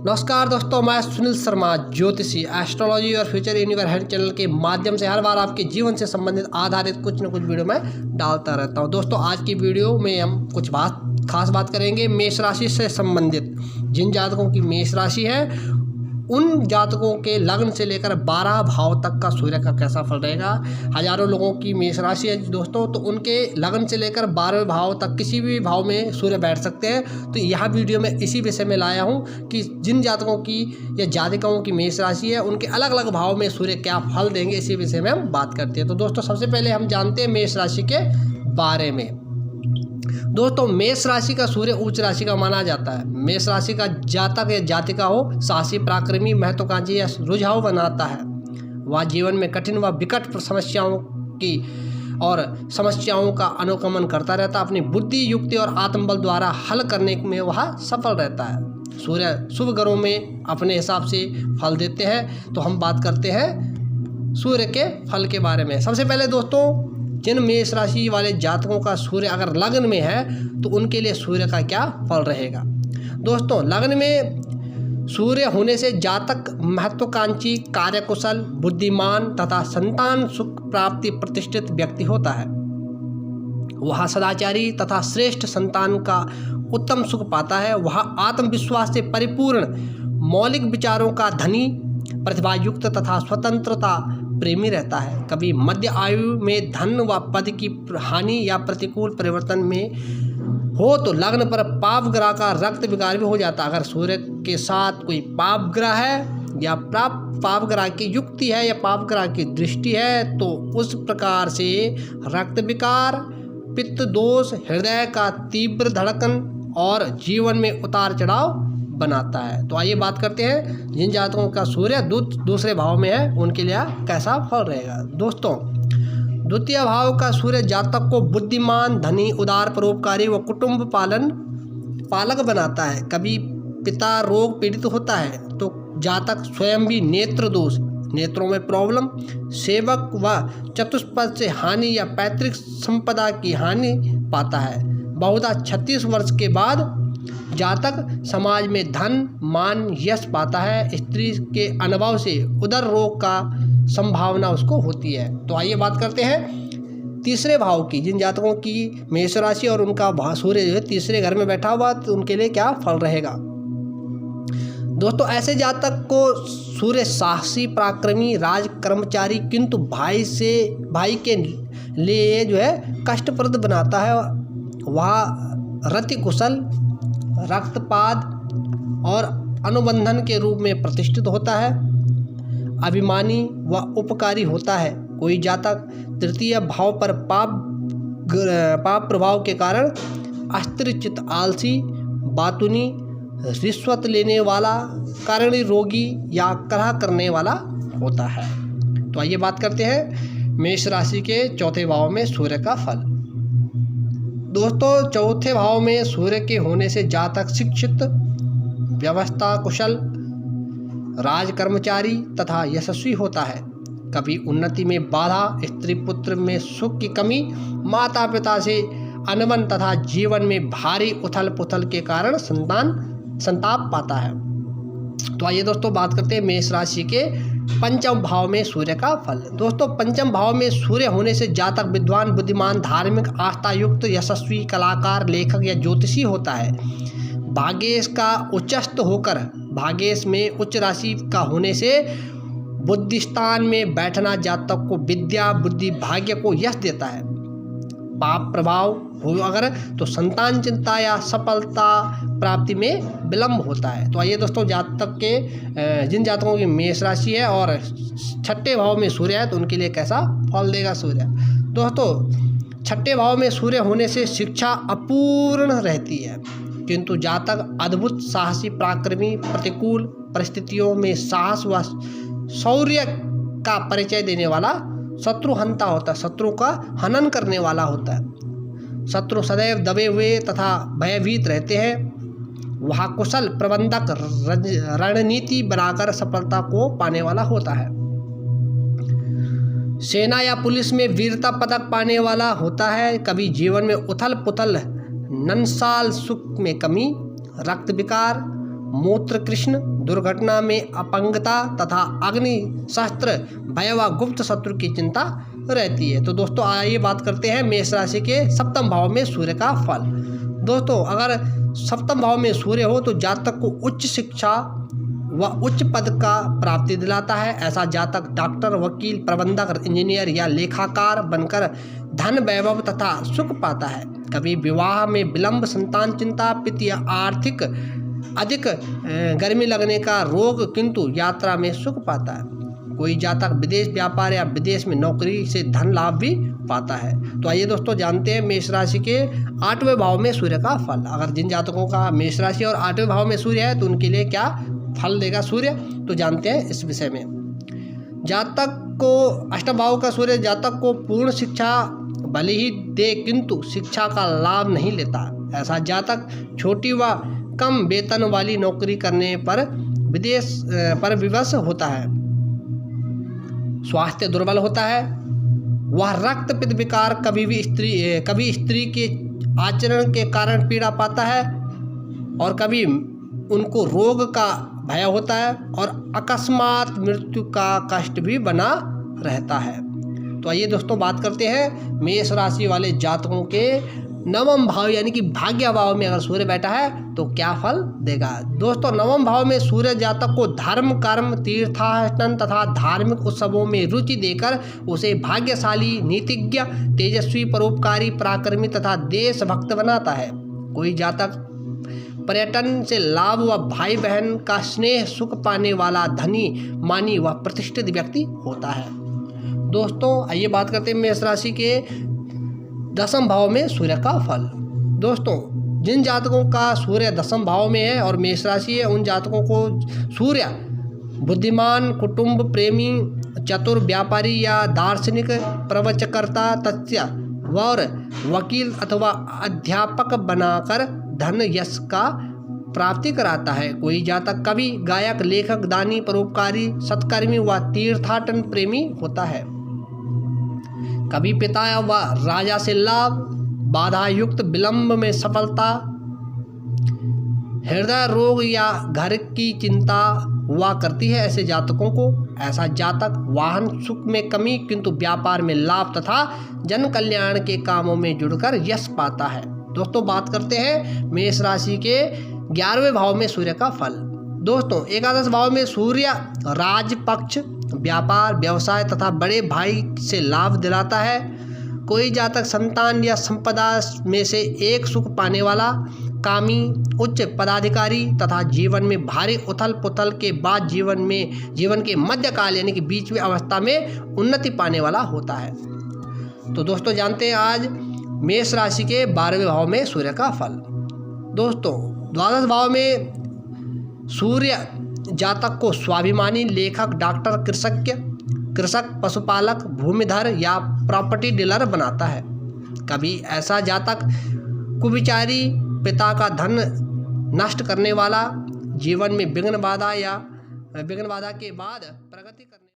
नमस्कार दोस्तों, मैं सुनील शर्मा ज्योतिषी एस्ट्रोलॉजी और फ्यूचर यूनिवर हेड चैनल के माध्यम से हर बार आपके जीवन से संबंधित आधारित कुछ न कुछ वीडियो में डालता रहता हूं। दोस्तों, आज की वीडियो में हम कुछ खास बात करेंगे मेष राशि से संबंधित। जिन जातकों की मेष राशि है उन जातकों के लग्न से लेकर 12 भाव तक का सूर्य का कैसा फल रहेगा। हजारों लोगों की मेष राशि है दोस्तों, तो उनके लग्न से लेकर 12वें भाव तक किसी भी भाव में सूर्य बैठ सकते हैं। तो यह वीडियो में इसी विषय में लाया हूं कि जिन जातकों की या जातिकाओं की मेष राशि है उनके अलग अलग भाव में सूर्य क्या फल देंगे, इसी विषय में हम बात करते हैं। तो दोस्तों, सबसे पहले हम जानते हैं मेष राशि के बारे में। दोस्तों, मेष राशि का सूर्य उच्च राशि का माना जाता है। मेष राशि का जातक या जातिका हो साहसी, पराक्रमी, महत्वाकांक्षी या रुझाव बनाता है। वह जीवन में कठिन व विकट समस्याओं का अनुगमन करता रहता है। अपनी बुद्धि, युक्ति और आत्मबल द्वारा हल करने में वह सफल रहता है। सूर्य शुभ ग्रहों में अपने हिसाब से फल देते हैं। तो हम बात करते हैं सूर्य के फल के बारे में। सबसे पहले दोस्तों, जिन मेष राशि वाले जातकों का सूर्य अगर लग्न में है तो उनके लिए सूर्य का क्या फल रहेगा। दोस्तों, लग्न में सूर्य होने से जातक महत्वाकांक्षी, कार्यकुशल, बुद्धिमान तथा संतान सुख प्राप्ति प्रतिष्ठित व्यक्ति होता है। वह सदाचारी तथा श्रेष्ठ संतान का उत्तम सुख पाता है। वह आत्मविश्वास से परिपूर्ण, मौलिक विचारों का धनी, प्रतिभायुक्त तथा स्वतंत्रता प्रेमी रहता है। कभी मध्य आयु में धन व पद की हानि या प्रतिकूल परिवर्तन में हो तो लग्न पर पाप ग्रह का रक्त विकार भी हो जाता है। अगर सूर्य के साथ कोई पाप ग्रह है या पाप ग्रह की युक्ति है या पाप ग्रह की दृष्टि है तो उस प्रकार से रक्त विकार, पित्त दोष, हृदय का तीव्र धड़कन और जीवन में उतार चढ़ाव बनाता है। तो आइए बात करते हैं जिन जातकों का सूर्य दूसरे भाव में है उनके लिए कैसा फल रहेगा। दोस्तों, द्वितीय भाव का सूर्य जातक को बुद्धिमान, धनी, उदार, परोपकारी व कुटुंब पालक बनाता है। कभी पिता रोग पीड़ित होता है तो जातक स्वयं भी नेत्र दोष, नेत्रों में प्रॉब्लम, सेवक व चतुष्पद से हानि या पैतृक संपदा की हानि पाता है। बहुधा 36 वर्ष के बाद जातक समाज में धन, मान, यश पाता है। स्त्री के अनुभव से उदर रोग का संभावना उसको होती है। तो आइए बात करते हैं तीसरे भाव की। जिन जातकों की मेष राशि और उनका सूर्य जो है तीसरे घर में बैठा हुआ तो उनके लिए क्या फल रहेगा। दोस्तों, ऐसे जातक को सूर्य साहसी, पराक्रमी, राज कर्मचारी किंतु भाई के लिए जो है कष्टप्रद बनाता है। वह रति कुशल, रक्तपात और अनुबंधन के रूप में प्रतिष्ठित होता है। अभिमानी व उपकारी होता है। कोई जातक तृतीय भाव पर पाप प्रभाव के कारण अस्थिरचित, आलसी, बातूनी, रिश्वत लेने वाला, करणी रोगी या कलह करने वाला होता है। तो आइए बात करते हैं मेष राशि के चौथे भाव में सूर्य का फल। दोस्तों, चौथे भाव में सूर्य के होने से जातक शिक्षित, व्यवस्था कुशल, राज कर्मचारी तथा यशस्वी होता है। कभी उन्नति में बाधा, स्त्री पुत्र में सुख की कमी, माता पिता से अनबन तथा जीवन में भारी उथल पुथल के कारण संताप पाता है। तो आइए दोस्तों बात करते हैं मेष राशि के पंचम भाव में सूर्य का फल। दोस्तों, पंचम भाव में सूर्य होने से जातक विद्वान, बुद्धिमान, धार्मिक, आस्थायुक्त, यशस्वी, कलाकार, लेखक या ज्योतिषी होता है। भाग्येश का उच्चस्थ होकर भाग्येश में उच्च राशि का होने से बुद्धिस्थान में बैठना जातक को विद्या, बुद्धि, भाग्य को यश देता है। पाप प्रभाव हो अगर तो संतान चिंता या सफलता प्राप्ति में विलंब होता है। तो आइए दोस्तों, जिन जातकों की मेष राशि है और छठे भाव में सूर्य है तो उनके लिए कैसा फल देगा सूर्य। दोस्तों, छठे भाव में सूर्य होने से शिक्षा अपूर्ण रहती है किंतु जातक अद्भुत, साहसी, पराक्रमी, प्रतिकूल परिस्थितियों में साहस व शौर्य का परिचय देने वाला शत्रुहंता होता है। शत्रु का हनन करने वाला होता है। शत्रु सदैव दबे हुए तथा भयभीत रहते हैं। वह कुशल प्रबंधक, रणनीति बनाकर सफलता को पाने वाला होता है। सेना या पुलिस में वीरता पदक पाने वाला होता है। कभी जीवन में उथल पुथल, ननसाल, सुख में कमी, रक्त विकार, मूत्र कृष्ण दुर्घटना में अपंगता तथा अग्नि शस्त्र भय व गुप्त शत्रु की चिंता रहती है। तो दोस्तों आइए बात करते हैं मेष राशि के सप्तम भाव में सूर्य का फल। दोस्तों अगर सप्तम भाव में सूर्य हो तो जातक को उच्च शिक्षा व उच्च पद का प्राप्ति दिलाता है। ऐसा जातक डॉक्टर, वकील, प्रबंधक, इंजीनियर या लेखाकार बनकर धन, वैभव तथा सुख पाता है। कभी विवाह में विलंब, संतान चिंता, पित्त या आर्थिक अधिक गर्मी लगने का रोग, किंतु यात्रा में सुख पाता है। कोई जातक विदेश व्यापार या विदेश में नौकरी से धन लाभ भी पाता है। तो आइए दोस्तों जानते हैं मेष राशि के 8वें भाव में सूर्य का फल। अगर जिन जातकों का मेष राशि और 8वें भाव में सूर्य है तो उनके लिए क्या फल देगा सूर्य, तो जानते हैं इस विषय में। जातक को अष्टम भाव का सूर्य जातक को पूर्ण शिक्षा भले ही दे किंतु शिक्षा का लाभ नहीं लेता। ऐसा जातक छोटी व कम वेतन वाली नौकरी करने पर विदेश पर विवश होता है। स्वास्थ्य दुर्बल होता है। वह रक्त पित्त विकार, कभी स्त्री के आचरण के कारण पीड़ा पाता है और कभी उनको रोग का भय होता है और अकस्मात मृत्यु का कष्ट भी बना रहता है। तो आइए दोस्तों बात करते हैं मेष राशि वाले जातकों के नवम भाव यानी कि भाग्य भाव में अगर सूर्य बैठा है तो क्या फल देगा। दोस्तों नवम भाव में सूर्य जातक को धर्म, कर्म, तीर्थाटन तथा धार्मिक उत्सवों में रुचि देकर उसे भाग्यशाली, नीतिज्ञ, तेजस्वी, परोपकारी, पराक्रमी तथा देशभक्त बनाता है। कोई जातक पर्यटन से लाभ व भाई बहन का स्नेह सुख पाने वाला धनी, मानी व प्रतिष्ठित व्यक्ति होता है। दोस्तों आइए बात करते हैं मेष राशि के 10वें भाव में सूर्य का फल। दोस्तों जिन जातकों का सूर्य 10वें भाव में है और मेष राशि है उन जातकों को सूर्य बुद्धिमान, कुटुंब प्रेमी, चतुर, व्यापारी या दार्शनिक, प्रवचनकर्ता, तथ्य और वकील अथवा अध्यापक बनाकर धन यश का प्राप्ति कराता है। कोई जातक कवि, गायक, लेखक, दानी, परोपकारी, सत्कर्मी व तीर्थाटन प्रेमी होता है। कभी पिता व राजा से लाभ, बाधा युक्त विलंब में सफलता, हृदय रोग या घर की चिंता हुआ करती है ऐसे जातकों को। ऐसा जातक वाहन सुख में कमी किंतु व्यापार में लाभ तथा जन कल्याण के कामों में जुड़कर यश पाता है। दोस्तों बात करते हैं मेष राशि के 11वें भाव में सूर्य का फल। दोस्तों एकादश भाव में सूर्य राजपक्ष, व्यापार, व्यवसाय तथा बड़े भाई से लाभ दिलाता है। कोई जातक संतान या संपदा में से एक सुख पाने वाला, कामी, उच्च पदाधिकारी तथा जीवन में भारी उथल पुथल के बाद जीवन के मध्यकाल यानी कि बीच में अवस्था में उन्नति पाने वाला होता है। तो दोस्तों जानते हैं आज मेष राशि के 12वें भाव में सूर्य का फल। दोस्तों द्वादश भाव में सूर्य जातक को स्वाभिमानी, लेखक, डॉक्टर, कृषक, पशुपालक, भूमिधर या प्रॉपर्टी डीलर बनाता है। कभी ऐसा जातक कुविचारी, पिता का धन नष्ट करने वाला, जीवन में विघ्न बाधा के बाद प्रगति करने